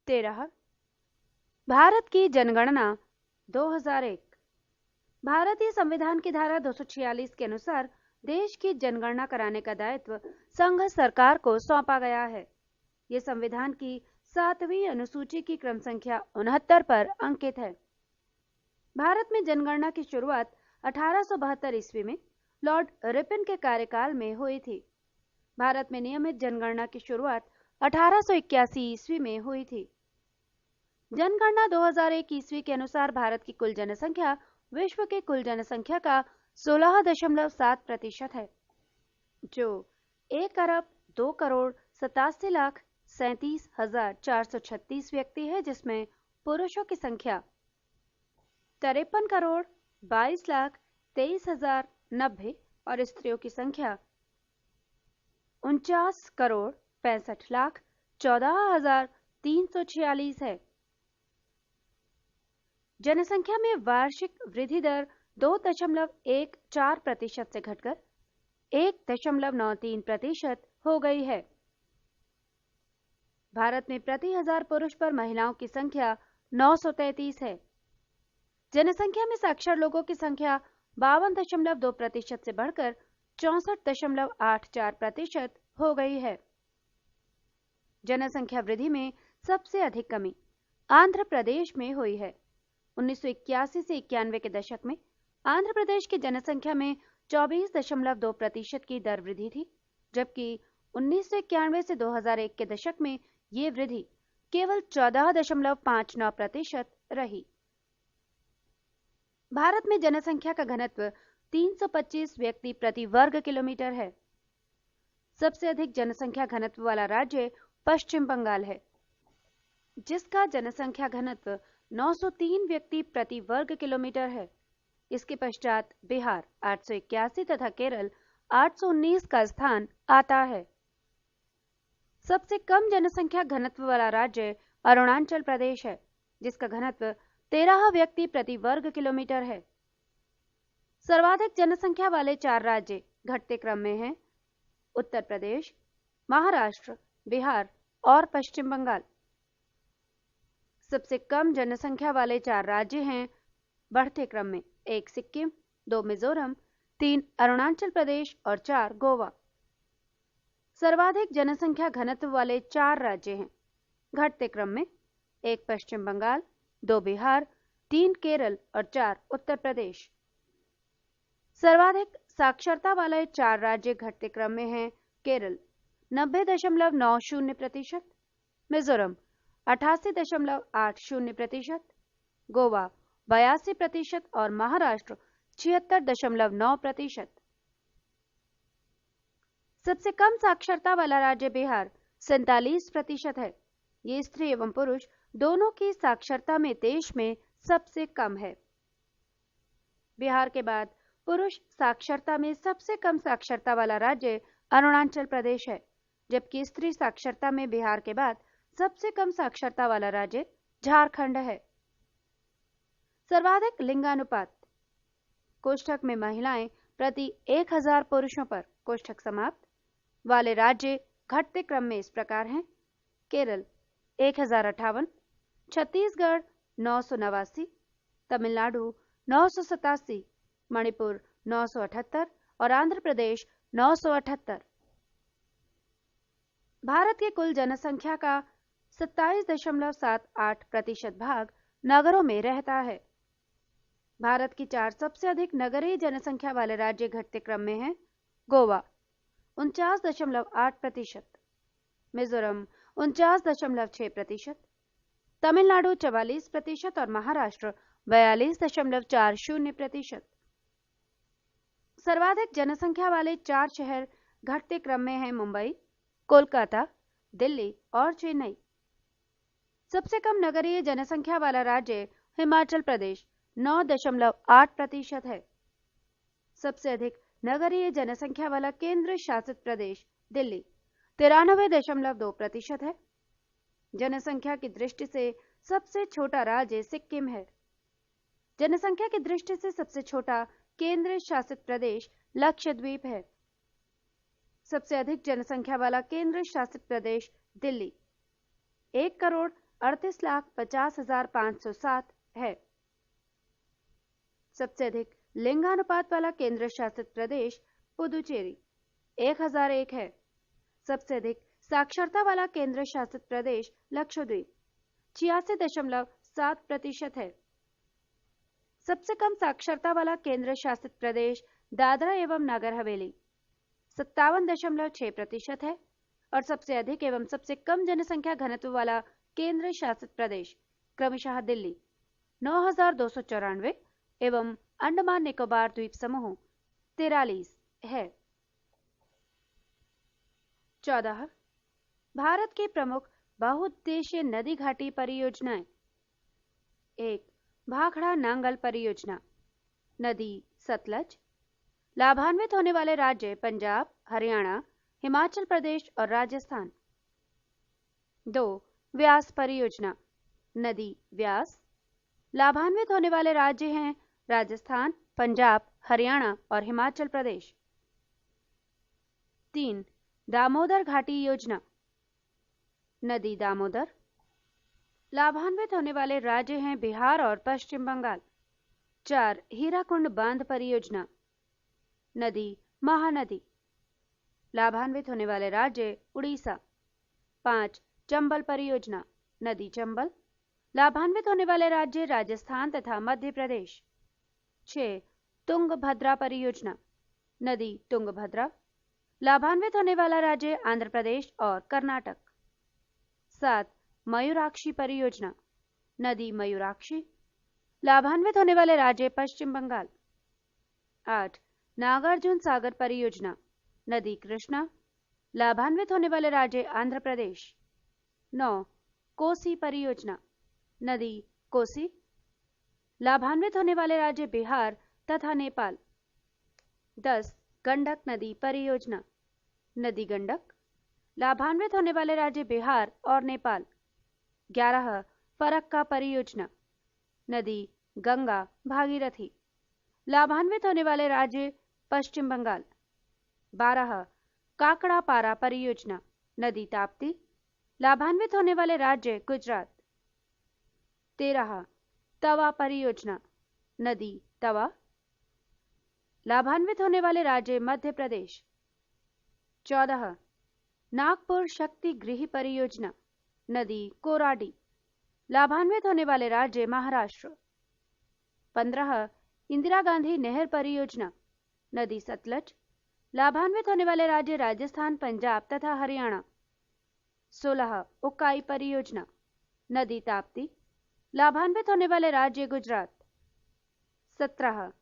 13 भारत की जनगणना 2001। भारतीय संविधान की धारा 246 के अनुसार देश की जनगणना कराने का दायित्व संघ सरकार को सौंपा गया है। ये संविधान की 7वीं अनुसूची की क्रम संख्या 69 पर अंकित है। भारत में जनगणना की शुरुआत 1872 ईस्वी में लॉर्ड रिपन के कार्यकाल में हुई थी। भारत में नियमित जनगणना की शुरुआत 1881 ईस्वी में हुई थी। जनगणना 2001 ईस्वी के अनुसार भारत की कुल जनसंख्या विश्व की कुल जनसंख्या का 16.7% है, जो 1,02,87,37,436 व्यक्ति है, जिसमें पुरुषों की संख्या 53,22,23,090 और स्त्रियों की संख्या 49,65,14,346 है। जनसंख्या में वार्षिक वृद्धि दर 2.14% से घटकर 1.93% हो गई है। भारत में प्रति 1000 पुरुष पर महिलाओं की संख्या 933 है। जनसंख्या में साक्षर लोगों की संख्या 52.2% से बढ़कर 64.84% हो गई है। जनसंख्या वृद्धि में सबसे अधिक कमी आंध्र प्रदेश में हुई है। 1981 से 91 के दशक में आंध्र प्रदेश की जनसंख्या में 24.2% की दर वृद्धि थी, जबकि 1991 से 2001 के दशक में ये वृद्धि केवल 14.59% रही। भारत में जनसंख्या का घनत्व 325 व्यक्ति प्रति वर्ग किलोमीटर है। सबसे अधिक जनसंख्या घनत्व वाला राज्य पश्चिम बंगाल है, जिसका जनसंख्या घनत्व 903 व्यक्ति प्रति वर्ग किलोमीटर है। इसके पश्चात बिहार 881 तथा केरल 819 का स्थान आता है। सबसे कम जनसंख्या घनत्व वाला राज्य अरुणाचल प्रदेश है, जिसका घनत्व 13 व्यक्ति प्रति वर्ग किलोमीटर है। सर्वाधिक जनसंख्या वाले 4 राज्य घटते क्रम में हैं: उत्तर प्रदेश, महाराष्ट्र, बिहार और पश्चिम बंगाल। सबसे कम जनसंख्या वाले 4 राज्य हैं बढ़ते क्रम में: 1 सिक्किम, 2 मिजोरम, 3 अरुणाचल प्रदेश और 4 गोवा। सर्वाधिक जनसंख्या घनत्व वाले 4 राज्य हैं घटते क्रम में: 1 पश्चिम बंगाल, 2 बिहार, 3 केरल और 4 उत्तर प्रदेश। सर्वाधिक साक्षरता वाले 4 राज्य घटते क्रम में हैं: केरल 90.90%, मिजोरम 88.80%, गोवा 82% और महाराष्ट्र 76.9%। सबसे कम साक्षरता वाला राज्य बिहार 47% है। ये स्त्री एवं पुरुष दोनों की साक्षरता में देश में सबसे कम है। बिहार के बाद पुरुष साक्षरता में सबसे कम साक्षरता वाला राज्य अरुणाचल प्रदेश है, जबकि स्त्री साक्षरता में बिहार के बाद सबसे कम साक्षरता वाला राज्य झारखंड है। सर्वाधिक लिंगानुपात कोष्ठक में महिलाएं प्रति 1000 पुरुषों पर कोष्ठक समाप्त वाले राज्य घटते क्रम में इस प्रकार हैं: केरल 1058, छत्तीसगढ़ 989, तमिलनाडु 987, मणिपुर 978 और आंध्र प्रदेश 978। भारत के कुल जनसंख्या का 27.78% भाग नगरों में रहता है। भारत की 4 सबसे अधिक नगरीय जनसंख्या वाले राज्य घटते क्रम में हैं: गोवा 49.8%, मिजोरम 49.6%, तमिलनाडु 44% और महाराष्ट्र 42.40%। सर्वाधिक जनसंख्या वाले 4 शहर घटते क्रम में हैं: मुंबई, कोलकाता, दिल्ली और चेन्नई। सबसे कम नगरीय जनसंख्या वाला राज्य हिमाचल प्रदेश 9.8% है। सबसे अधिक नगरीय जनसंख्या वाला केंद्र शासित प्रदेश दिल्ली 93.2% है। जनसंख्या की दृष्टि से सबसे छोटा राज्य सिक्किम है। जनसंख्या की दृष्टि से सबसे छोटा केंद्र शासित प्रदेश लक्षद्वीप है। सबसे अधिक जनसंख्या वाला केंद्र शासित प्रदेश दिल्ली 1 38,50,507 है। सबसे अधिक लिंगानुपात वाला केंद्र शासित प्रदेश पुदुचेरी 1001 है। सबसे अधिक साक्षरता वाला केंद्र शासित प्रदेश लक्षद्वीप 86.7% है। सबसे कम साक्षरता वाला केंद्र शासित प्रदेश दादरा एवं नगर हवेली 57.6% है। और सबसे अधिक एवं सबसे कम जनसंख्या घनत्व वाला केंद्र शासित प्रदेश क्रमशः दिल्ली 9,294 एवं अंडमान निकोबार द्वीप समूह 43 है। 14 भारत की प्रमुख बहुउद्देशीय नदी घाटी परियोजनाएं। 1 भाखड़ा नांगल परियोजना, नदी सतलज। लाभान्वित होने वाले राज्य पंजाब, हरियाणा, हिमाचल प्रदेश और राजस्थान। 2 व्यास परियोजना, नदी व्यास। लाभान्वित होने वाले राज्य हैं राजस्थान, पंजाब, हरियाणा और हिमाचल प्रदेश। 3 दामोदर घाटी योजना, नदी दामोदर। लाभान्वित होने वाले राज्य हैं बिहार और पश्चिम बंगाल। 4 हीराकुंड बांध परियोजना, नदी महानदी। लाभान्वित होने वाले राज्य उड़ीसा। 5 चंबल परियोजना, नदी चंबल। लाभान्वित होने वाले राज्य राजस्थान तथा मध्य प्रदेश। 6 तुंगभद्रा परियोजना, नदी तुंगभद्रा। लाभान्वित होने वाला राज्य आंध्र प्रदेश और कर्नाटक। 7 मयूराक्षी परियोजना, नदी मयूराक्षी। लाभान्वित होने वाले राज्य पश्चिम बंगाल। 8 नागार्जुन सागर परियोजना, नदी कृष्णा। लाभान्वित होने वाले राज्य आंध्र प्रदेश। 9 कोसी परियोजना, नदी कोसी। लाभान्वित होने वाले राज्य बिहार तथा नेपाल। 10 गंडक नदी परियोजना, नदी गंडक। लाभान्वित होने वाले राज्य बिहार और नेपाल। 11 फरक्का परियोजना, नदी गंगा भागीरथी। लाभान्वित होने वाले राज्य पश्चिम बंगाल। 12 काकड़ा पारा परियोजना, नदी ताप्ती। लाभान्वित होने वाले राज्य गुजरात। 13 तवा परियोजना, नदी तवा। लाभान्वित होने वाले राज्य मध्य प्रदेश। 14 नागपुर शक्ति गृह परियोजना, नदी कोराडी। लाभान्वित होने वाले राज्य महाराष्ट्र। 15 इंदिरा गांधी नहर परियोजना, नदी सतलज। लाभान्वित होने वाले राज्य राजस्थान, पंजाब तथा हरियाणा। 16 उकाई परियोजना, नदी ताप्ती। लाभान्वित होने वाले राज्य गुजरात। 17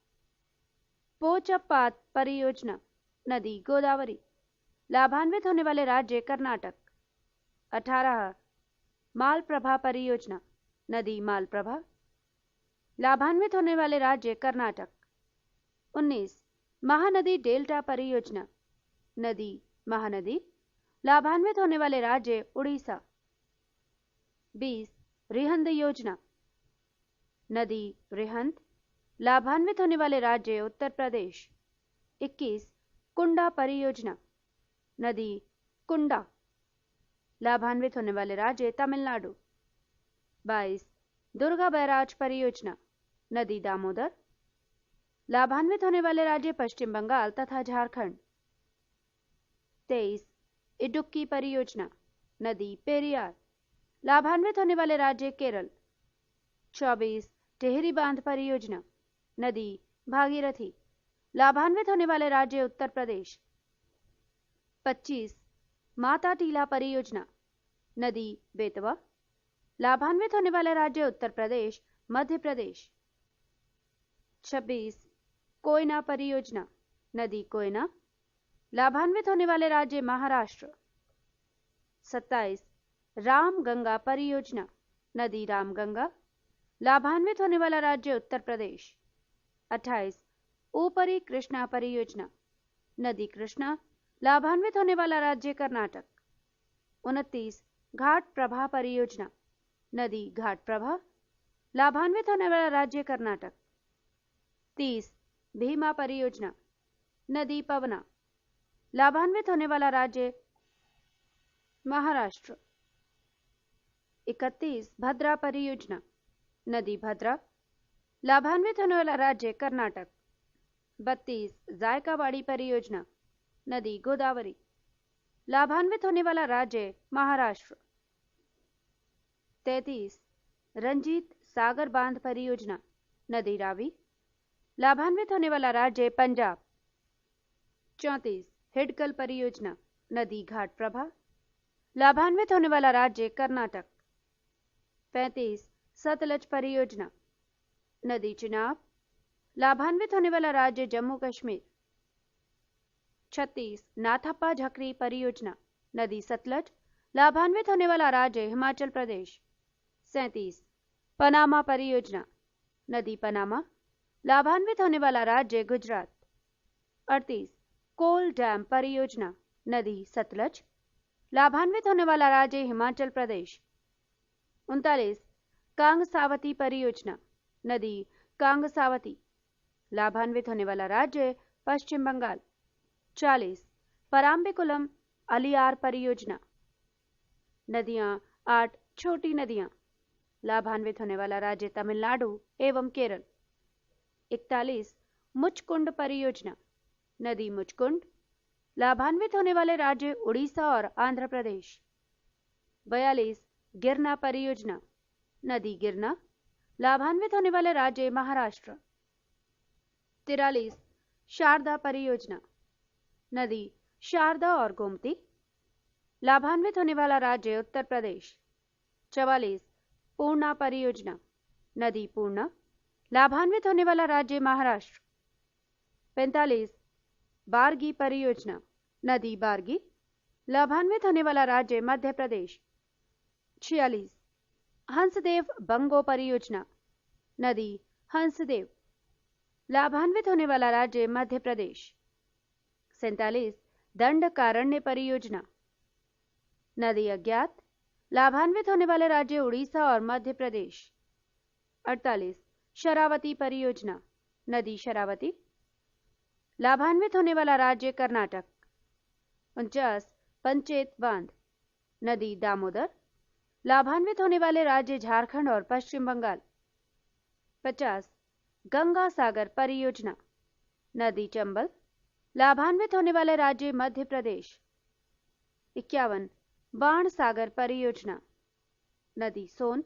पोचपात परियोजना, नदी गोदावरी। लाभान्वित होने वाले राज्य कर्नाटक। 18 मालप्रभा परियोजना, नदी मालप्रभा। लाभान्वित होने वाले राज्य कर्नाटक। 19 महानदी डेल्टा परियोजना, नदी महानदी। लाभान्वित होने वाले राज्य उड़ीसा। 20 रिहंद योजना, नदी रिहंद। लाभान्वित होने वाले राज्य उत्तर प्रदेश। 21 कुंडा परियोजना, नदी कुंडा। लाभान्वित होने वाले राज्य तमिलनाडु। 22 दुर्गा बैराज परियोजना, नदी दामोदर। लाभान्वित होने वाले राज्य पश्चिम बंगाल तथा झारखंड। 23 इडुक्की परियोजना, नदी पेरियार। लाभान्वित होने वाले राज्य केरल। 24 टिहरी बांध परियोजना, नदी भागीरथी। लाभान्वित होने वाले राज्य उत्तर प्रदेश। 25 माता टीला परियोजना, नदी बेतवा। लाभान्वित होने वाले राज्य उत्तर प्रदेश, मध्य प्रदेश। 26 कोयना परियोजना, नदी कोयना। लाभान्वित होने वाले राज्य महाराष्ट्र। 27 रामगंगा परियोजना, नदी रामगंगा। लाभान्वित होने वाला राज्य उत्तर प्रदेश। 28 ऊपरी कृष्णा परियोजना, नदी कृष्णा। लाभान्वित होने वाला राज्य कर्नाटक। 29 घाट प्रभा परियोजना, नदी घाट प्रभा। लाभान्वित होने वाला राज्य कर्नाटक। 30 भीमा परियोजना, नदी पवना। लाभान्वित होने वाला राज्य महाराष्ट्र। 31 भद्रा परियोजना, नदी भद्रा, लाभान्वित होने वाला राज्य कर्नाटक। 32 जायकावाड़ी परियोजना, नदी गोदावरी, लाभान्वित होने वाला राज्य महाराष्ट्र। 33 रंजीत सागर बांध परियोजना, नदी रावी, लाभान्वित होने वाला राज्य पंजाब। 34 हिडकल परियोजना, नदी घाट प्रभा, लाभान्वित होने वाला राज्य कर्नाटक। 35 सतलज परियोजना, नदी चिनाब, लाभान्वित होने वाला राज्य जम्मू कश्मीर। 36 नाथप्पा झकरी परियोजना, नदी सतलज, लाभान्वित होने वाला राज्य हिमाचल प्रदेश। 37 पनामा परियोजना, नदी पनामा, लाभान्वित होने वाला राज्य गुजरात। 38 कोल डैम परियोजना, नदी सतलज, लाभान्वित होने वाला राज्य हिमाचल प्रदेश। 39 कांगसावती परियोजना, नदी कांगसावती, लाभान्वित होने वाला राज्य पश्चिम बंगाल। 40 पराम्बिकुलम अलियार परियोजना, नदियां 8 छोटी नदियां, लाभान्वित होने वाला राज्य तमिलनाडु एवं केरल। 41 मुचकुंड परियोजना, नदी मुचकुंड, लाभान्वित होने वाले राज्य उड़ीसा और आंध्र प्रदेश। 42 गिरना परियोजना, नदी गिरना, लाभान्वित होने वाले राज्य महाराष्ट्र। 43 शारदा परियोजना, नदी शारदा और गोमती, लाभान्वित होने वाला राज्य उत्तर प्रदेश। 44 पूर्णा परियोजना, नदी पूर्णा, लाभान्वित होने वाला राज्य महाराष्ट्र। 45 बारगी परियोजना, नदी बारगी, लाभान्वित होने वाला राज्य मध्य प्रदेश। 46 हंसदेव बंगो परियोजना, नदी हंसदेव, लाभान्वित होने वाला राज्य मध्य प्रदेश। 47 दंडकारण्य परियोजना, नदी अज्ञात, लाभान्वित होने वाले राज्य उड़ीसा और मध्य प्रदेश। 48 शरावती परियोजना, नदी शरावती, लाभान्वित होने वाला राज्य कर्नाटक। 49 पंचेत बांध, नदी दामोदर, लाभान्वित होने वाले राज्य झारखंड और पश्चिम बंगाल। 50 गंगा सागर परियोजना, नदी चंबल, लाभान्वित होने वाले राज्य मध्य प्रदेश। 51 बाण सागर परियोजना, नदी सोन,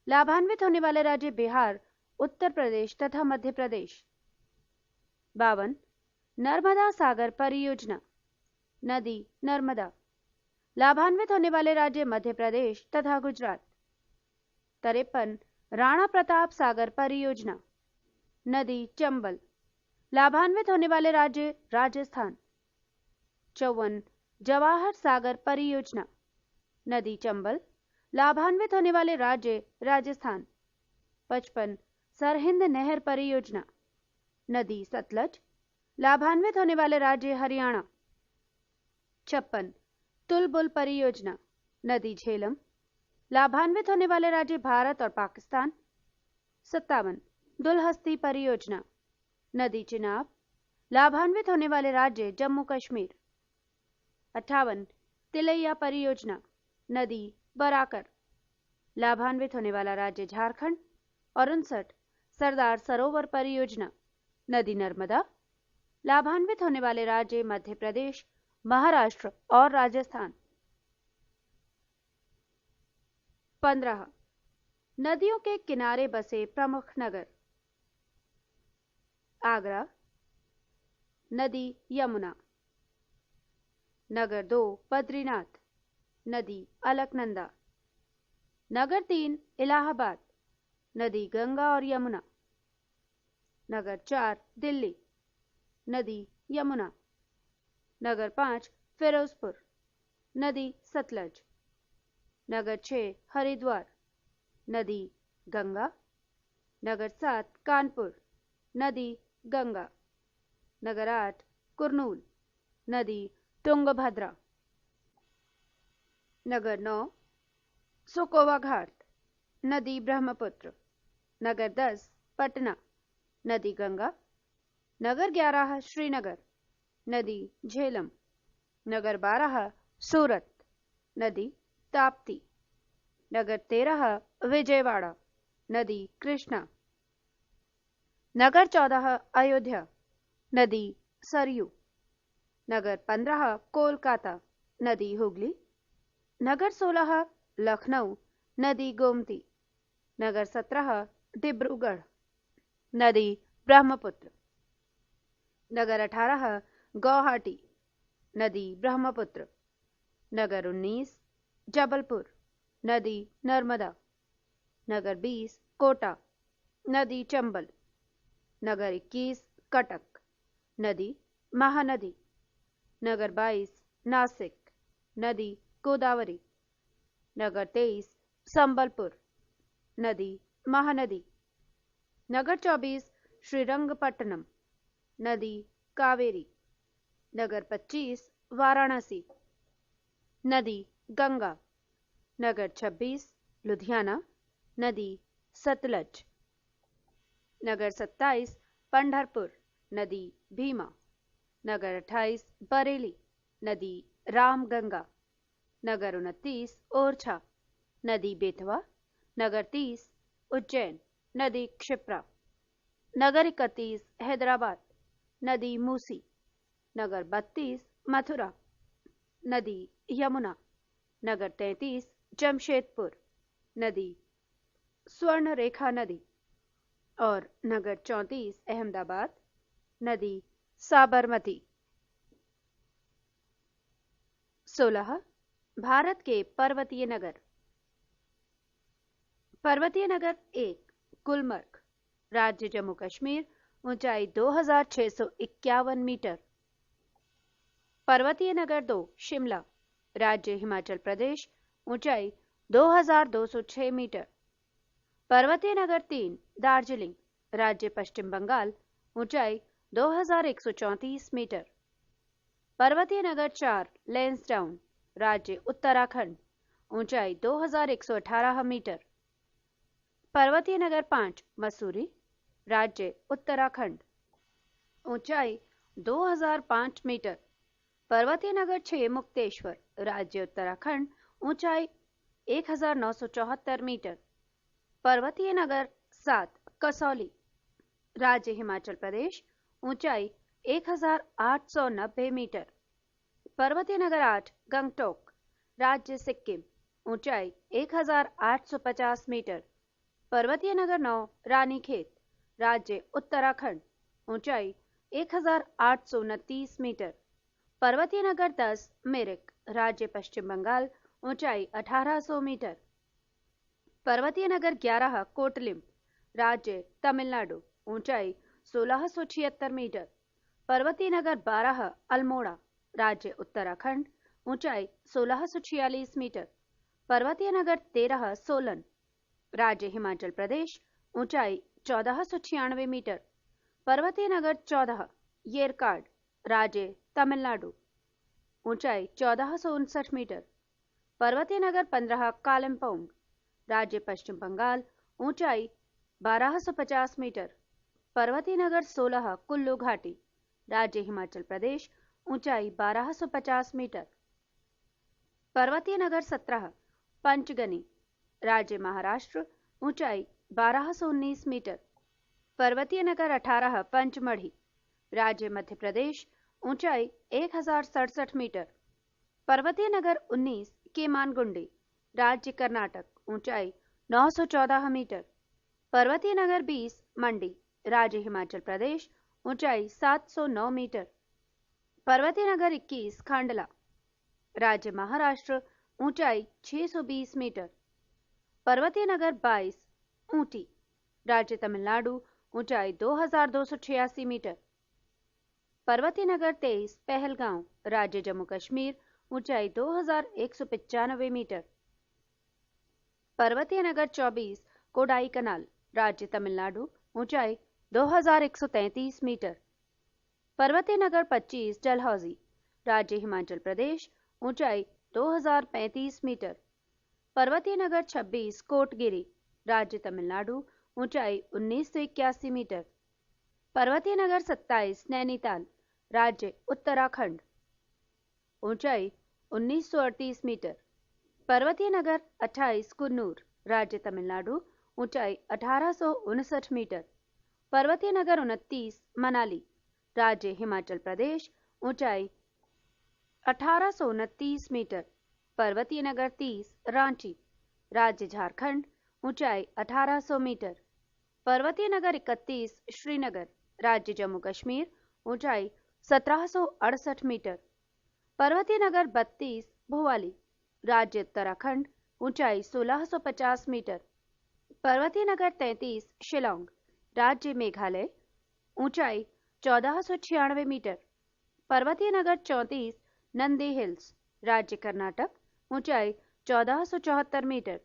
लाभान्वित होने वाले राज्य बिहार, उत्तर प्रदेश तथा मध्य प्रदेश। 52 नर्मदा सागर परियोजना, नदी नर्मदा, लाभान्वित होने वाले राज्य मध्य प्रदेश तथा गुजरात। 53 राणा प्रताप सागर परियोजना, नदी चंबल, लाभान्वित होने वाले राज्य राजस्थान। 54 जवाहर सागर परियोजना, नदी चंबल, लाभान्वित होने वाले राज्य राजस्थान। 55 सरहिंद नहर परियोजना, नदी सतलज, लाभान्वित होने वाले राज्य हरियाणा। 56 तुलबुल परियोजना, नदी झेलम, लाभान्वित होने वाले राज्य भारत और पाकिस्तान। 57 दुलहस्ती परियोजना, नदी चिनाब, लाभान्वित होने वाले राज्य जम्मू कश्मीर। 58 तिलैया परियोजना, नदी बराकर, लाभान्वित होने वाला राज्य झारखंड। और 59 सरदार सरोवर परियोजना, नदी नर्मदा, लाभान्वित होने वाले राज्य मध्य प्रदेश, महाराष्ट्र और राजस्थान। 15 नदियों के किनारे बसे प्रमुख नगर। आगरा, नदी यमुना। नगर 2 बद्रीनाथ, नदी अलकनंदा। नगर 3 इलाहाबाद, नदी गंगा और यमुना। नगर 4 दिल्ली, नदी यमुना। नगर 5 फिरोजपुर, नदी सतलज। नगर 6 हरिद्वार, नदी गंगा। नगर 7 कानपुर, नदी गंगा। नगर 8 कुर्नूल, नदी तुंगभद्रा। नगर 9 सुकोवा घाट, नदी ब्रह्मपुत्र। नगर 10 पटना, नदी गंगा। नगर 11 श्रीनगर, नदी झेलम। नगर 12 सूरत, नदी ताप्ती। नगर 13 विजयवाड़ा, नदी कृष्णा। नगर 14 अयोध्या, नदी सरयू। नगर 15 कोलकाता, नदी हुगली। नगर 16 लखनऊ, नदी गोमती। नगर 17 डिब्रूगढ़, नदी ब्रह्मपुत्र। नगर 18 गुवाहाटी, नदी ब्रह्मपुत्र। नगर 19 जबलपुर, नदी नर्मदा। नगर 20 कोटा, नदी चंबल। नगर 21 कटक, नदी महानदी। नगर 22 नासिक, नदी गोदावरी। नगर 23 संबलपुर, नदी महानदी। नगर 24 श्रीरंगपट्टनम, नदी कावेरी। नगर 25 वाराणसी, नदी गंगा। नगर 26 लुधियाना, नदी सतलज। नगर 27 पंढरपुर, नदी भीमा। नगर 28 बरेली, नदी रामगंगा। नगर 29 ओरछा, नदी बेतवा। नगर 30 उज्जैन, नदी क्षिप्रा। नगर 31 हैदराबाद, नदी मूसी। नगर 32 मथुरा, नदी यमुना। नगर 33 जमशेदपुर, नदी स्वर्णरेखा नदी। और नगर 34 अहमदाबाद, नदी साबरमती। 16 भारत के पर्वतीय नगर। पर्वतीय नगर 1 गुलमर्ग, राज्य जम्मू कश्मीर, ऊंचाई 2651 मीटर। पर्वतीय नगर 2 शिमला, राज्य हिमाचल प्रदेश, ऊंचाई 2206 मीटर। पर्वतीय नगर 3 दार्जिलिंग, राज्य पश्चिम बंगाल, ऊंचाई 2134 मीटर। पर्वतीय नगर 4 लैंसडाउन, राज्य उत्तराखंड, ऊंचाई 2118 मीटर। पर्वतीय नगर 5 मसूरी, राज्य उत्तराखंड, ऊंचाई 2005 मीटर। पर्वतीय नगर 6 मुक्तेश्वर, राज्य उत्तराखंड, ऊंचाई 1974 मीटर। पर्वतीय नगर 7 कसौली, राज्य हिमाचल प्रदेश, ऊंचाई 1890 मीटर। पर्वतीय नगर 8 गंगटोक, राज्य सिक्किम, ऊंचाई 1850 मीटर। पर्वतीय नगर 9 रानीखेत, राज्य उत्तराखंड, ऊंचाई 1829 मीटर। पर्वतीय नगर 10 मिरिक, राज्य पश्चिम बंगाल, ऊंचाई 1800 मीटर। पर्वतीय नगर 11 कोटलिम, राज्य तमिलनाडु, ऊंचाई 1676 मीटर। पर्वतीय नगर 12 अल्मोड़ा, राज्य उत्तराखंड, ऊंचाई 1646 मीटर। पर्वतीय नगर 13 सोलन, राज्य हिमाचल प्रदेश, ऊंचाई 1496 मीटर। पर्वतीय नगर 14 येरकाड, राज्य तमिलनाडु, ऊंचाई 1459 मीटर। पर्वतीय नगर 15 कालिम्पोंग, राज्य पश्चिम बंगाल, ऊंचाई 1250 मीटर। पर्वतीय नगर 16 कुल्लू घाटी, राज्य हिमाचल प्रदेश, ऊंचाई 1250 मीटर। पर्वतीय नगर 17 पंचगनी, राज्य महाराष्ट्र, ऊंचाई 1219 मीटर। पर्वतीय नगर 18 पंचमढ़ी, राज्य मध्य प्रदेश, ऊंचाई 1067 मीटर। पर्वतीय नगर 19 केमानगुंडी, राज्य कर्नाटक, ऊंचाई 914 मीटर। पर्वतीय नगर 20 मंडी, राज्य हिमाचल प्रदेश, ऊंचाई 709 मीटर। पर्वतीय नगर 21 खांडला, राज्य महाराष्ट्र, ऊंचाई 620 मीटर। पर्वतीय नगर 22 ऊटी, राज्य तमिलनाडु, ऊंचाई 2286 मीटर। पर्वतीय नगर 23 पहलगांव, राज्य जम्मू कश्मीर, ऊंचाई 2195 मीटर। पर्वतीय नगर 24 कोडाईकनाल, राज्य तमिलनाडु, ऊंचाई 2133 मीटर। पर्वतीय नगर 25 डलहौजी, राज्य हिमाचल प्रदेश, ऊंचाई 2035 मीटर। पर्वतीय नगर 26 कोटगिरी, राज्य तमिलनाडु, ऊंचाई 1981 मीटर। पर्वतीय नगर 27 नैनीताल, राज्य उत्तराखंड, ऊंचाई 1938 मीटर। पर्वतीय नगर 28 कुन्नूर, राज्य तमिलनाडु, ऊंचाई 1859 मीटर। पर्वतीय नगर 29 मनाली, राज्य हिमाचल प्रदेश, ऊंचाई 1829 मीटर। पर्वतीय नगर 30 रांची, राज्य झारखंड, ऊंचाई 1800 मीटर। पर्वतीय नगर 31 श्रीनगर, राज्य जम्मू कश्मीर, ऊंचाई 1768 मीटर। पर्वतीय नगर 32 भोवाली, राज्य उत्तराखंड, ऊंचाई 1650 मीटर। पर्वतीय नगर 33 शिलोंग, राज्य मेघालय, ऊंचाई 1496 मीटर। पर्वतीय नगर 34 नंदी हिल्स, राज्य कर्नाटक, ऊंचाई 1474 मीटर।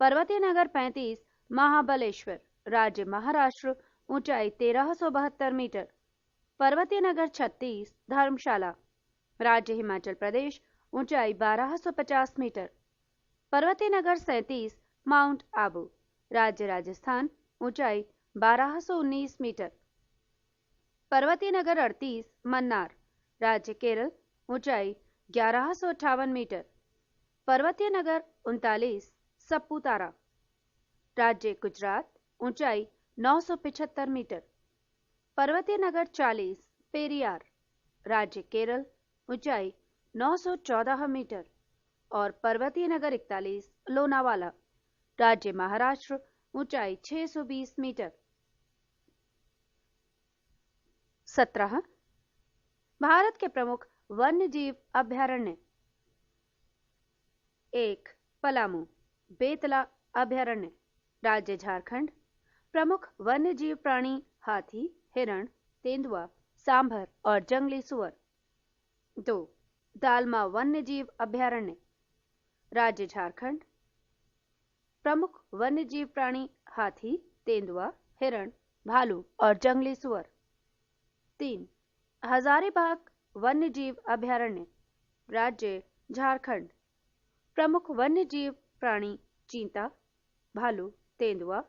पर्वतीय नगर 35 महाबलेश्वर, राज्य महाराष्ट्र, ऊंचाई 1372 मीटर। पर्वतीय नगर 36 धर्मशाला, राज्य हिमाचल प्रदेश, ऊंचाई 1250 मीटर। पर्वतीय नगर 37 माउंट आबू, राज्य राजस्थान, ऊंचाई 1219 मीटर। पर्वतीय नगर 38 मन्नार, राज्य केरल, ऊंचाई 1158 मीटर। पर्वतीय नगर 39 सपूतारा, राज्य गुजरात, ऊंचाई 975 मीटर। पर्वतीय नगर 40 पेरियार, राज्य केरल, ऊंचाई 914 मीटर। और पर्वतीय नगर 41 लोनावाला, राज्य महाराष्ट्र, ऊंचाई 620 मीटर। 17 भारत के प्रमुख वन्य जीव अभयारण्य। 1 पलामू बेतला अभयारण्य, राज्य झारखंड, प्रमुख वन्य जीव प्राणी हाथी, हिरण, तेंदुआ, सांभर और जंगली सुअर। 2 दालमा वन्य जीव अभयारण्य, राज्य झारखंड, प्रमुख वन्य जीव प्राणी हाथी, तेंदुआ, हिरण, भालू और जंगली सुअर। 3 हजारीबाग वन्य जीव अभयारण्य, राज्य झारखंड, प्रमुख वन्य जीव प्राणी चीता, भालू, तेंदुआ,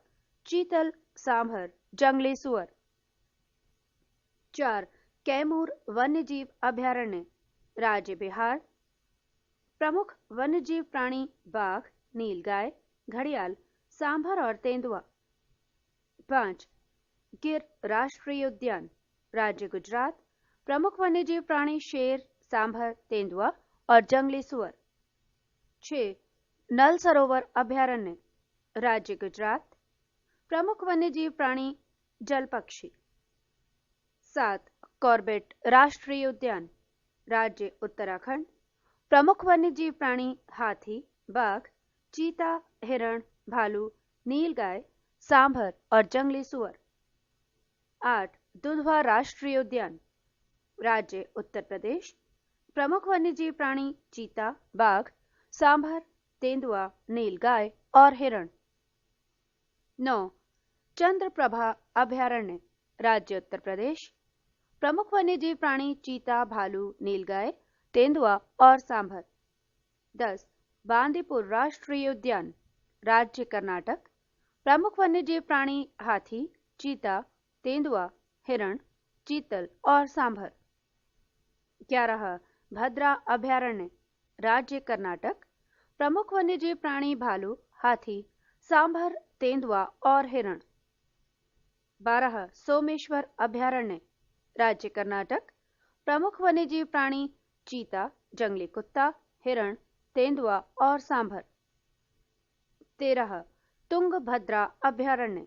चीतल, सांभर, जंगली सुअर। 4 कैमूर वन्य जीव अभयारण्य, राज्य बिहार, प्रमुख वन्य जीव प्राणी बाघ, नीलगाय, घड़ियाल, सांभर और तेंदुआ। 5 गिर राष्ट्रीय उद्यान, राज्य गुजरात, प्रमुख वन्यजीव प्राणी शेर, सांभर, तेंदुआ और जंगली सुअर। 6 नल सरोवर अभयारण्य, राज्य गुजरात, प्रमुख वन्यजीव प्राणी जल पक्षी। 7 कॉर्बेट राष्ट्रीय उद्यान, राज्य उत्तराखंड, प्रमुख वन्यजीव प्राणी हाथी, बाघ, चीता, हिरण, भालू, नीलगाय, सांभर और जंगली सुअर। 8 दुधवा राष्ट्रीय उद्यान, राज्य उत्तर प्रदेश, प्रमुख वन्यजीव प्राणी चीता, बाघ, सांभर, तेंदुआ, नीलगाय और हिरण। 9 चंद्रप्रभा अभयारण्य, राज्य उत्तर प्रदेश, प्रमुख वन्यजीव प्राणी चीता, भालू, नीलगाय, तेंदुआ और सांभर। 10 बांदीपुर राष्ट्रीय उद्यान, राज्य कर्नाटक, प्रमुख वन्यजीव प्राणी हाथी, चीता, तेंदुआ, हिरण, चीतल और सांभर। 11 भद्रा अभयारण्य, राज्य कर्नाटक, प्रमुख वन्यजीव प्राणी भालू, हाथी, सांभर, तेंदुआ और हिरण। 12 सोमेश्वर अभयारण्य, राज्य कर्नाटक, प्रमुख वन्यजीव प्राणी चीता, जंगली कुत्ता, हिरण, तेंदुआ और सांभर। 13 तुंगभद्रा अभयारण्य,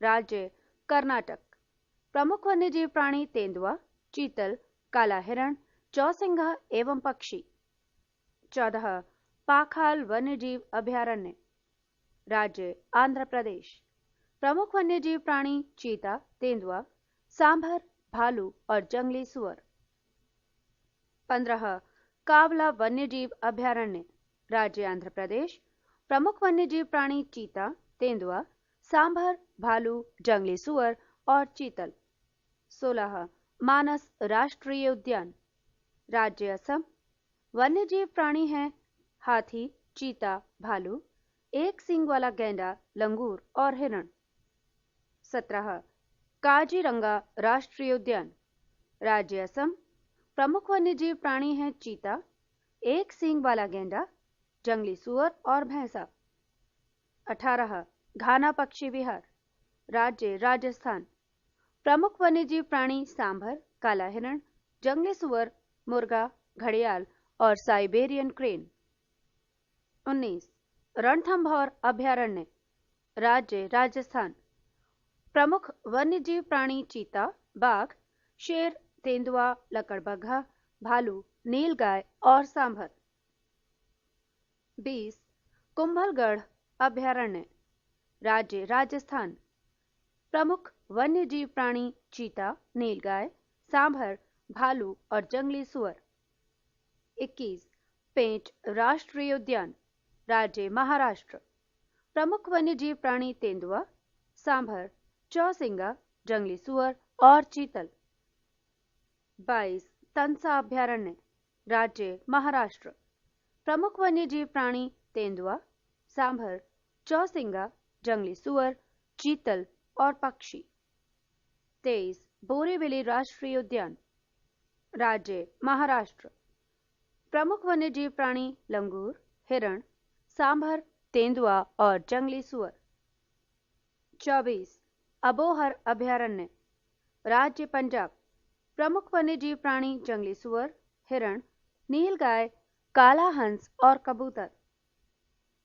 राज्य कर्नाटक, प्रमुख वन्यजीव प्राणी तेंदुआ, चीतल, काला हिरण, चौसिंघा एवं पक्षी। 14 पाखाल वन्यजीव अभयारण्य, राज्य आंध्र प्रदेश, प्रमुख वन्यजीव प्राणी चीता, तेंदुआ, सांभर, भालू और जंगली सुअर। 15 कावला वन्यजीव अभयारण्य, राज्य आंध्र प्रदेश, प्रमुख वन्यजीव प्राणी चीता, तेंदुआ, सांभर, भालू, जंगली सुअर और चीतल। 16 मानस राष्ट्रीय उद्यान, राज्य असम, वन्यजीव प्राणी हैं हाथी, चीता, भालू, एक सींग वाला गैंडा, लंगूर और हिरण। 17 काजीरंगा राष्ट्रीय उद्यान, राज्य असम, प्रमुख वन्यजीव प्राणी हैं चीता, एक सींग वाला गैंडा, जंगली सुअर और भैंसा। 18 घाना पक्षी विहार, राज्य राजस्थान, प्रमुख वन्यजीव प्राणी सांभर, काला हिरण, जंगली सुअर, मुर्गा, घड़ियाल और साइबेरियन क्रेन। 19 रणथंभौर अभयारण्य, राज्य राजस्थान, प्रमुख वन्यजीव प्राणी चीता, बाघ, शेर, तेंदुआ, लकड़बग्घा, भालू, नीलगाय और सांभर। 20 कुंभलगढ़ अभयारण्य, राज्य राजस्थान, प्रमुख वन्यजीव प्राणी चीता, नीलगाय, सांभर, भालू और जंगली सुअर। 21 पेंच राष्ट्रीय उद्यान, राज्य महाराष्ट्र, प्रमुख वन्यजीव प्राणी तेंदुआ, सांभर, चौसिंगा, जंगली सुअर और चीतल। 22 तंसा अभयारण्य, राज्य महाराष्ट्र, प्रमुख वन्यजीव प्राणी तेंदुआ, सांभर, चौसिंगा, जंगली सुअर, चीतल और पक्षी। 23 बोरीवली राष्ट्रीय उद्यान, राज्य महाराष्ट्र, प्रमुख वन्यजीव प्राणी लंगूर, हिरण, सांभर, तेंदुआ और जंगली सुअर। 24 अबोहर अभयारण्य, राज्य पंजाब, प्रमुख वन्यजीव प्राणी जंगली सुअर, हिरण, नीलगाय, काला हंस और कबूतर।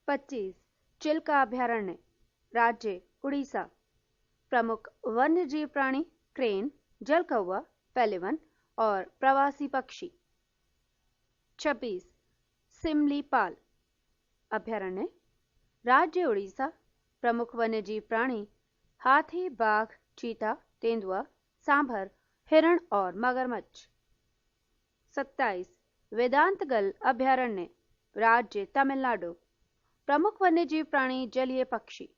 25 चिल्का अभयारण्य, राज्य उड़ीसा, प्रमुख वन्यजीव प्राणी क्रेन, जलकौवा, पेलिवन और प्रवासी पक्षी। 26 सिमलीपाल अभयारण्य, राज्य उड़ीसा, प्रमुख वन्यजीव प्राणी हाथी, बाघ, चीता, तेंदुआ, सांभर, हिरण और मगरमच्छ। 27 वेदांतगल अभयारण्य, राज्य तमिलनाडु, प्रमुख वन्यजीव प्राणी जलीय पक्षी।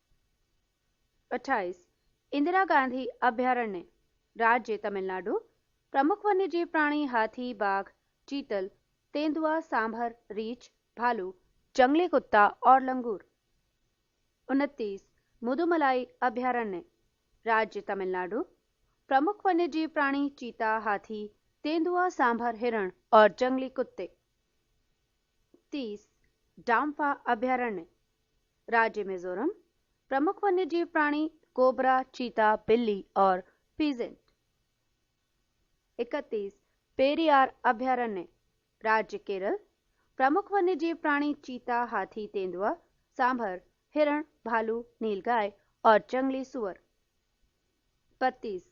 28 इंदिरा गांधी अभयारण्य, राज्य तमिलनाडु, प्रमुख वन्यजीव प्राणी हाथी, बाघ, चीतल, तेंदुआ, सांभर, रीछ, भालू, जंगली कुत्ता और लंगूर। 29 मुदुमलाई अभयारण्य, राज्य तमिलनाडु, प्रमुख वन्यजीव प्राणी चीता, हाथी, तेंदुआ, सांभर, हिरण और जंगली कुत्ते। 30 डाम्फा अभयारण्य, राज्य मिजोरम, प्रमुख वन्यजीव प्राणी कोबरा, चीता, बिल्ली और पीजेंट। 31 पेरियार अभयारण्य, राज्य केरल, प्रमुख वन्यजीव प्राणी चीता, हाथी, तेंदुआ, सांभर, हिरण, भालू, नीलगाय और जंगली सुअर। 32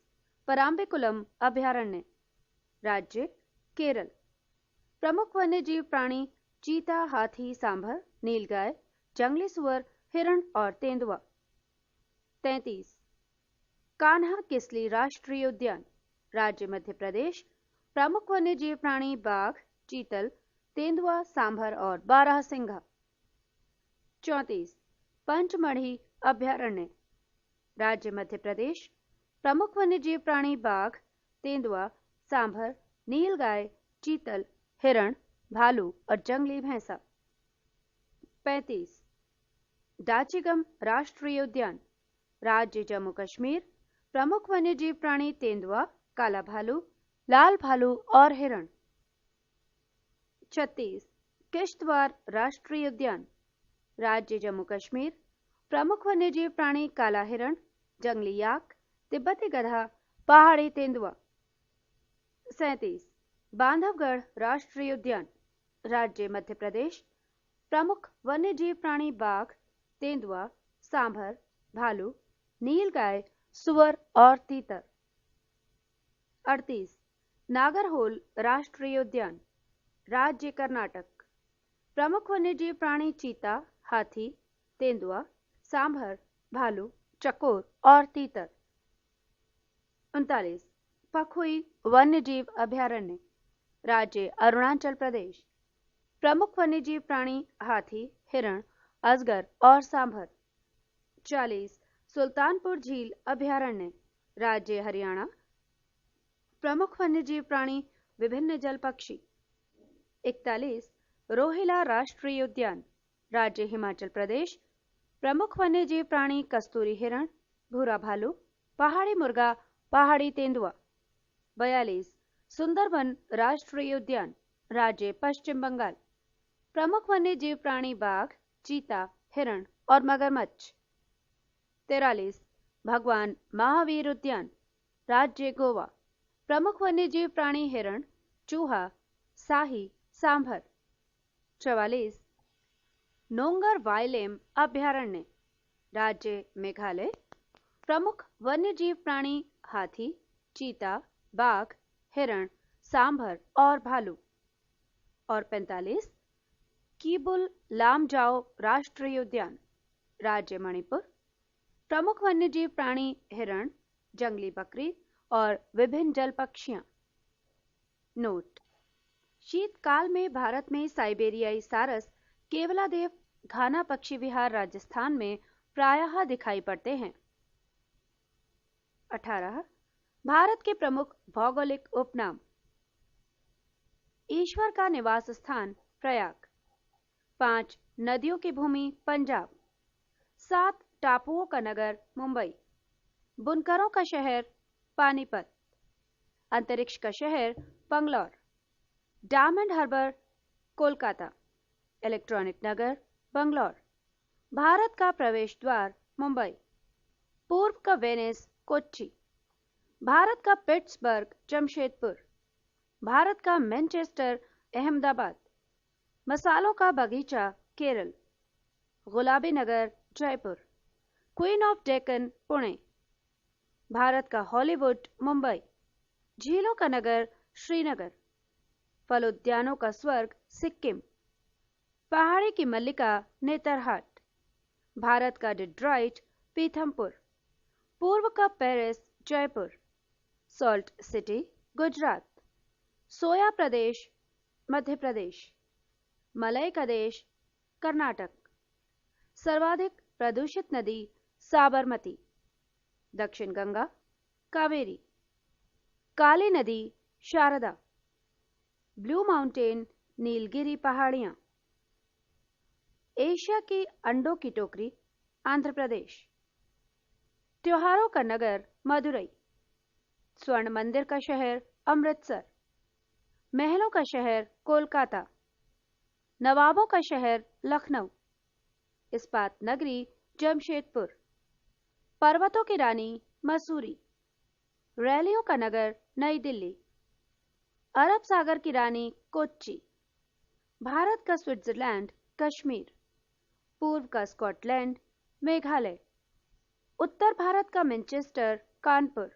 पराम्बिकुलम अभयारण्य, राज्य केरल, प्रमुख वन्यजीव प्राणी चीता, हाथी, सांभर, नीलगाय, जंगली सुअर, हिरण और तेंदुआ। 33 कान्हा किसली राष्ट्रीय उद्यान, राज्य मध्य प्रदेश, प्रमुख वन्यजीव प्राणी बाघ, चीतल, तेंदुआ, सांभर और बारहसिंघा। 34 पंचमढ़ी अभयारण्य, राज्य मध्य प्रदेश, प्रमुख वन्यजीव प्राणी बाघ, तेंदुआ, सांभर, नीलगाय, चीतल, हिरण, भालू और जंगली भैंसा। 35 डाचिगम राष्ट्रीय उद्यान, राज्य जम्मू कश्मीर, प्रमुख वन्यजीव प्राणी तेंदुआ, काला भालू, लाल भालू और हिरण। 36 किश्तवाड़ राष्ट्रीय उद्यान, राज्य जम्मू कश्मीर, प्रमुख वन्यजीव प्राणी काला हिरण, जंगली याक, तिब्बती गधा, पहाड़ी तेंदुआ। 37 बांधवगढ़ राष्ट्रीय उद्यान, राज्य मध्य प्रदेश, प्रमुख वन्यजीव प्राणी बाघ, तेंदुआ, सांभर, भालू, नीलगाय, सुअर और तीतर। 38 नागरहोल राष्ट्रीय उद्यान, राज्य कर्नाटक, प्रमुख वन्यजीव प्राणी चीता, हाथी, तेंदुआ, सांभर, भालू, चकोर और तीतर। 39 पखुई वन्यजीव अभयारण्य, राज्य अरुणाचल प्रदेश, प्रमुख वन्यजीव प्राणी हाथी, हिरण, अजगर और सांभर। 40 सुल्तानपुर झील अभयारण्य, राज्य हरियाणा, प्रमुख वन्यजीव प्राणी विभिन्न जल पक्षी। 41 रोहिला राष्ट्रीय उद्यान, राज्य हिमाचल प्रदेश, प्रमुख वन्यजीव प्राणी कस्तूरी हिरण, भूरा भालू, पहाड़ी मुर्गा, पहाड़ी तेंदुआ। 42 सुंदरबन राष्ट्रीय उद्यान, राज्य पश्चिम बंगाल, प्रमुख वन्य जीव प्राणी बाघ, चीता, हिरण और मगरमच्छ। 43 भगवान महावीर उद्यान, राज्य गोवा। प्रमुख वन्य जीव प्राणी हिरण, चूहा, साही, सांभर। 44 नोंगर वाइलेम अभयारण्य, राज्य मेघालय। प्रमुख वन्य जीव प्राणी हाथी, चीता, बाघ, हिरण, सांभर और भालू। और 45 कीबुल लामजाओ राष्ट्रीय उद्यान, राज्य मणिपुर। प्रमुख वन्यजीव प्राणी हिरण, जंगली बकरी और विभिन्न जल पक्षियां। नोट: शीतकाल में भारत में साइबेरियाई सारस, केवलादेव घाना पक्षी विहार राजस्थान में प्रायः दिखाई पड़ते हैं। 18 भारत के प्रमुख भौगोलिक उपनाम: ईश्वर का निवास स्थान प्रयाग, 5 नदियों की भूमि पंजाब, 7 टापुओं का नगर मुंबई, बुनकरों का शहर पानीपत, अंतरिक्ष का शहर Bangalore, diamond harbour Kolkata, electronic नगर बंगलौर, भारत का प्रवेश द्वार मुंबई, पूर्व का वेनिस कोच्चि, भारत का पिट्सबर्ग जमशेदपुर, भारत का मैनचेस्टर अहमदाबाद, मसालों का बगीचा केरल, गुलाबी नगर जयपुर, क्वीन ऑफ डेक्कन पुणे, भारत का हॉलीवुड मुंबई, झीलों का नगर श्रीनगर, फल उद्यानों का स्वर्ग सिक्किम, पहाड़ी की मल्लिका नेतरहाट, भारत का डिट्रॉइट पीथमपुर, पूर्व का Paris Jaipur, salt city Gujarat, soya प्रदेश मध्य प्रदेश, मलय का देश कर्नाटक, सर्वाधिक प्रदूषित नदी साबरमती, दक्षिण गंगा कावेरी, काली नदी शारदा, ब्लू माउंटेन नीलगिरी पहाड़ियां, एशिया की अंडों की टोकरी आंध्र प्रदेश, त्योहारों का नगर मदुरई, स्वर्ण मंदिर का शहर अमृतसर, महलों का शहर कोलकाता, नवाबों का शहर लखनऊ, इस्पात नगरी जमशेदपुर, पर्वतों की रानी मसूरी, रैलियों का नगर नई दिल्ली, अरब सागर की रानी कोच्चि, भारत का स्विट्जरलैंड कश्मीर, पूर्व का स्कॉटलैंड मेघालय, उत्तर भारत का मैनचेस्टर कानपुर,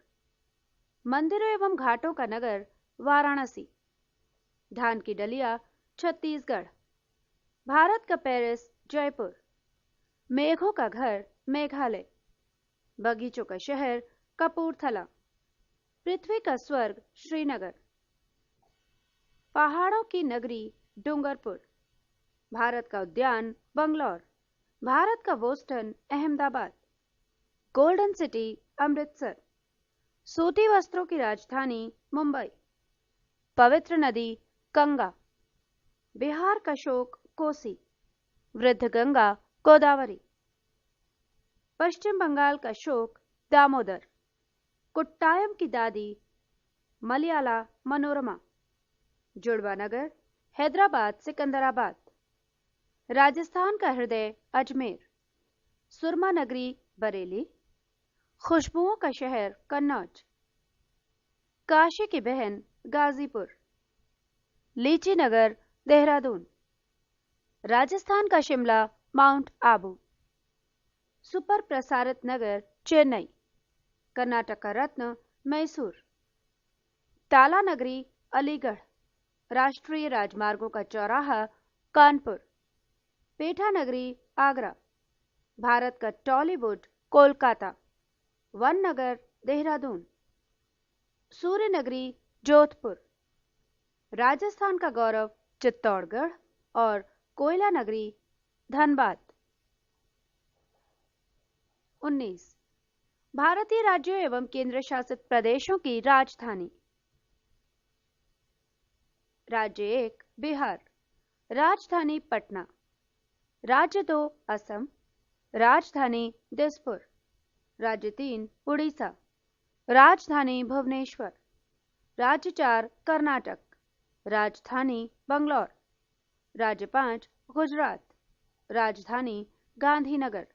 मंदिरों एवं घाटों का नगर वाराणसी, धान की डलिया छत्तीसगढ़, भारत का पेरिस जयपुर, मेघों का घर मेघालय, बगीचों का शहर कपूरथला, पृथ्वी का स्वर्ग श्रीनगर, पहाड़ों की नगरी डूंगरपुर, भारत का उद्यान बंगलौर, भारत का Boston Ahmedabad, golden city Amritsar, सूती वस्त्रों की राजधानी मुंबई, पवित्र नदी गंगा, बिहार का शोक कोसी, वृद्ध गंगा गोदावरी, पश्चिम बंगाल का शोक दामोदर, कुट्टायम की दादी मलयाला मनोरमा, जुड़वा नगर हैदराबाद सिकंदराबाद, राजस्थान का हृदय अजमेर, सुरमा नगरी बरेली, खुशबुओं का शहर कन्नौज, काशी की बहन गाजीपुर, लीची नगर देहरादून, राजस्थान का शिमला माउंट आबू, सुपर प्रसारित नगर चेन्नई, कर्नाटक का रत्न मैसूर, ताला नगरी अलीगढ़, राष्ट्रीय राजमार्गों का चौराहा कानपुर, पेठा नगरी आगरा, भारत का टॉलीवुड कोलकाता, वन नगर देहरादून, सूर्य नगरी जोधपुर, राजस्थान का गौरव चित्तौड़गढ़ और कोयला नगरी धनबाद। 19 भारतीय राज्यों एवं केंद्र शासित प्रदेशों की राजधानी। राज्य 1 बिहार, राजधानी पटना, राज्य 2 असम, राजधानी दिसपुर, राज्य 3 उड़ीसा, राजधानी भुवनेश्वर, राज्य 4 कर्नाटक, राजधानी बंगलौर, राज्य 5 गुजरात, राजधानी गांधीनगर।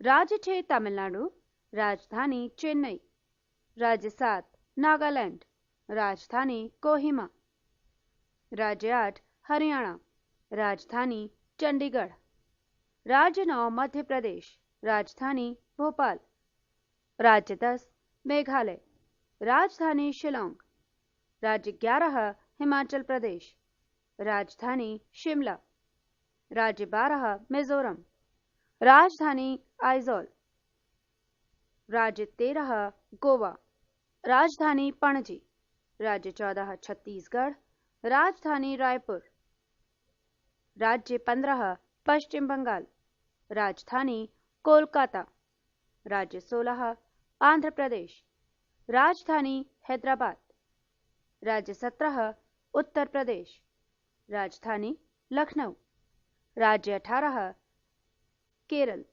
राज्य 6 तमिलनाडु, राजधानी चेन्नई। राज्य 7 नागालैंड, राजधानी कोहिमा। राज्य 8 हरियाणा, राजधानी चंडीगढ़। राज्य 9 मध्य प्रदेश, राजधानी भोपाल। राज्य 10 मेघालय, राजधानी शिलोंग। राज्य 11 हिमाचल प्रदेश, राजधानी शिमला। राज्य 12 मिजोरम, राजधानी आइजॉल। राज्य 13 गोवा, राजधानी पणजी। राज्य 14 छत्तीसगढ़, राजधानी रायपुर। राज्य 15 पश्चिम बंगाल, राजधानी कोलकाता। राज्य 16 आंध्र प्रदेश, राजधानी हैदराबाद। राज्य 17 उत्तर प्रदेश, राजधानी लखनऊ। राज्य 18 केरल,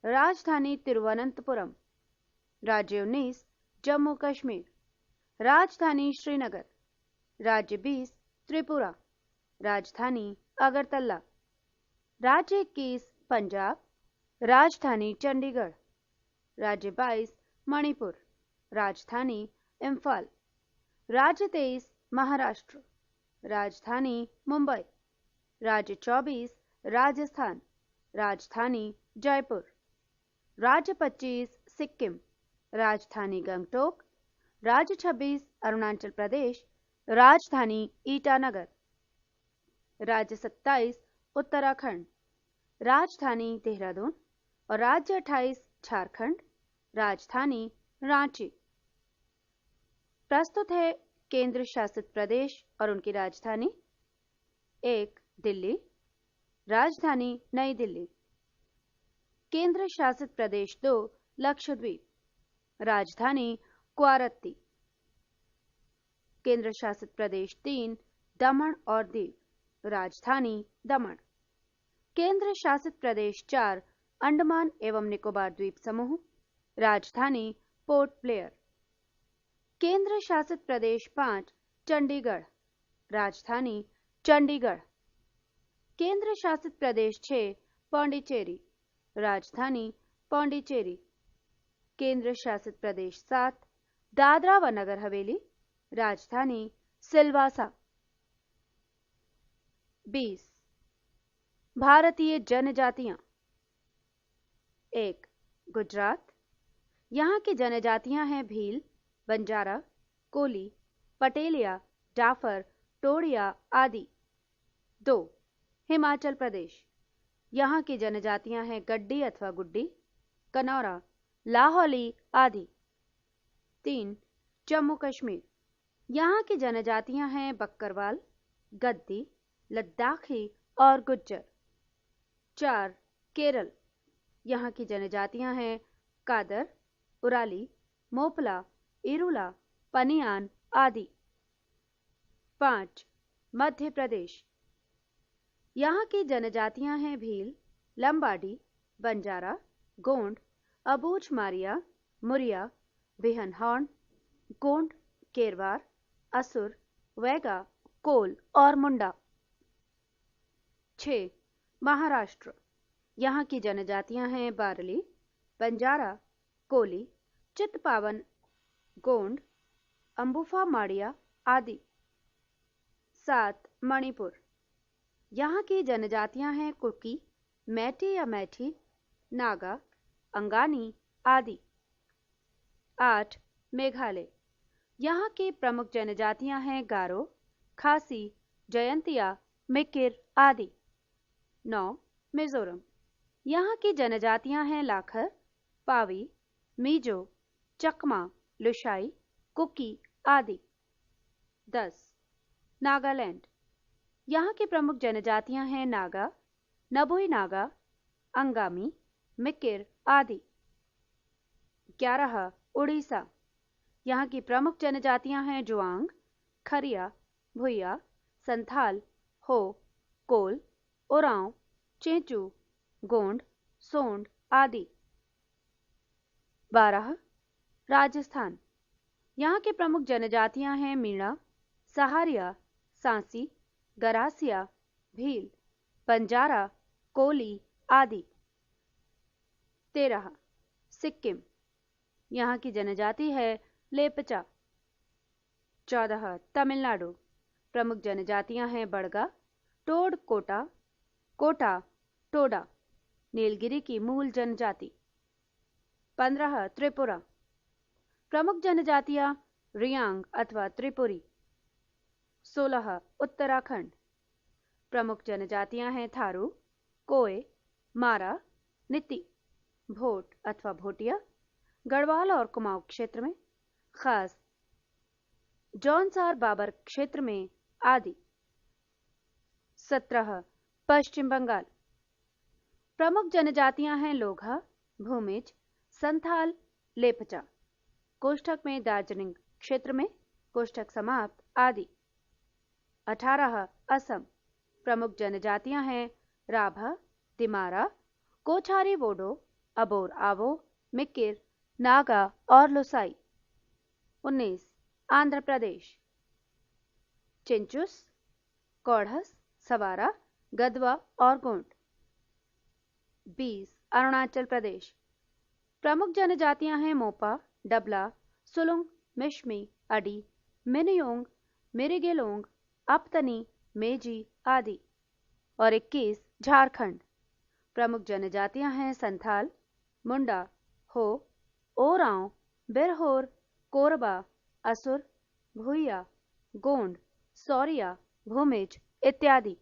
राजधानी तिरुवनंतपुरम। राज्य 19 जम्मू कश्मीर, राजधानी श्रीनगर। राज्य 20 त्रिपुरा, राजधानी अगरतला। राज्य 21 पंजाब, राजधानी चंडीगढ़। राज्य 22 मणिपुर, राजधानी इम्फाल। राज्य 23 महाराष्ट्र, राजधानी मुंबई। राज्य 24 राजस्थान, राजधानी जयपुर। राज्य 25 सिक्किम, राजधानी गंगटोक। राज्य 26 अरुणाचल प्रदेश, राजधानी ईटानगर। राज्य 27 उत्तराखंड, राजधानी देहरादून। और राज्य 28 झारखंड, राजधानी रांची। प्रस्तुत है केंद्र शासित प्रदेश और उनकी राजधानी। 1 दिल्ली, राजधानी नई दिल्ली। केंद्र शासित प्रदेश 2 लक्षद्वीप, राजधानी क्वारत्ती। केंद्र शासित प्रदेश 3 दमन और दीव, राजधानी दमन। केंद्र शासित प्रदेश 4 अंडमान एवं निकोबार द्वीप समूह, राजधानी पोर्ट ब्लेयर। केंद्र शासित प्रदेश 5 चंडीगढ़, राजधानी चंडीगढ़। केंद्र शासित प्रदेश 6 पौंडीचेरी, राजधानी पौंडीचेरी। केंद्र शासित प्रदेश 7 दादरा व नगर हवेली, राजधानी सिलवासा। 20 भारतीय जनजातियां। 1 गुजरात, यहाँ की जनजातियां हैं भील, बंजारा, कोली, पटेलिया, जाफर, टोडिया आदि। 2 हिमाचल प्रदेश, यहाँ की जनजातियां हैं गड्डी अथवा गुड्डी, कनौरा, लाहौली आदि। 3 जम्मू कश्मीर, यहाँ की जनजातियां हैं बक्करवाल, गद्दी, लद्दाखी और गुज्जर। 4 केरल, यहाँ की जनजातियां हैं कादर, उराली, मोपला, इरुला, पनियान आदि। 5 मध्य प्रदेश, यहाँ की जनजातियां हैं भील, लंबाडी, बंजारा, गोंड, अबूझ मारिया, मुरिया, बिहनहॉर्न, गोंड, केरवार, असुर, वैगा, कोल और मुंडा। 6 महाराष्ट्र, यहाँ की जनजातियां हैं बारली, बंजारा, कोली, चित्पावन, गोंड, अंबुफा माड़िया आदि। 7 मणिपुर, यहाँ की जनजातियां हैं कुकी, मैटी या मैठी, नागा, अंगानी आदि। 8 मेघालय, यहाँ की प्रमुख जनजातियां हैं गारो, खासी, जयंतिया, मिकिर आदि। 9 मिजोरम, यहाँ की जनजातियां हैं लाखर, पावी, मीजो, चकमा, लुशाई, कुकी आदि। 10 नागालैंड, यहाँ की प्रमुख जनजातियां हैं नागा, नबुई नागा, अंगामी, मिकिर आदि। 11 उड़ीसा, यहाँ की प्रमुख जनजातियां हैं जुआंग, खरिया, भुइया, संथाल, हो, कोल, ओरांव, चेंचू, गोंड, सोंड आदि। 12 राजस्थान, यहाँ की प्रमुख जनजातियां हैं मीणा, सहारिया, सांसी, गरासिया, भील, बंजारा, कोली आदि। 13. सिक्किम, यहाँ की जनजाति है लेपचा। 14. तमिलनाडु, प्रमुख जनजातियां हैं बड़गा, टोड कोटा, कोटा टोडा, नीलगिरी की मूल जनजाति। 15. त्रिपुरा, प्रमुख जनजातियां रियांग अथवा त्रिपुरी। 16. उत्तराखंड, प्रमुख जनजातियां हैं थारू, कोय, मारा, निति, भोट अथवा भोटिया, गढ़वाल और कुमाऊं क्षेत्र में, खास जौनसार बाबर क्षेत्र में आदि। 17. पश्चिम बंगाल, प्रमुख जनजातियां हैं लोघा, भूमिज, संथाल, लेपचा, कोष्ठक में दार्जिलिंग क्षेत्र में, कोष्ठक समाप्त आदि। 18. असम, प्रमुख जनजातियां हैं राभा, दिमारा, कोछारी बोडो, अबोर आवो, मिकिर, नागा और लोसाई। 19. आंध्र प्रदेश, चिंचुस, कौड़हस, सवारा, गदवा और गोंड। 20. अरुणाचल प्रदेश, प्रमुख जनजातियां हैं मोपा, डबला, सुलुंग, मिश्मी, अडी, मिनयोंग, मिरिगेलोंग, अपतनी, मेजी आदि। और 21. झारखंड, प्रमुख जनजातियां हैं संथाल, मुंडा, हो, ओरांव, बिरहोर, कोरबा, असुर, भूया, गोंड, सौरिया, भूमिज इत्यादि।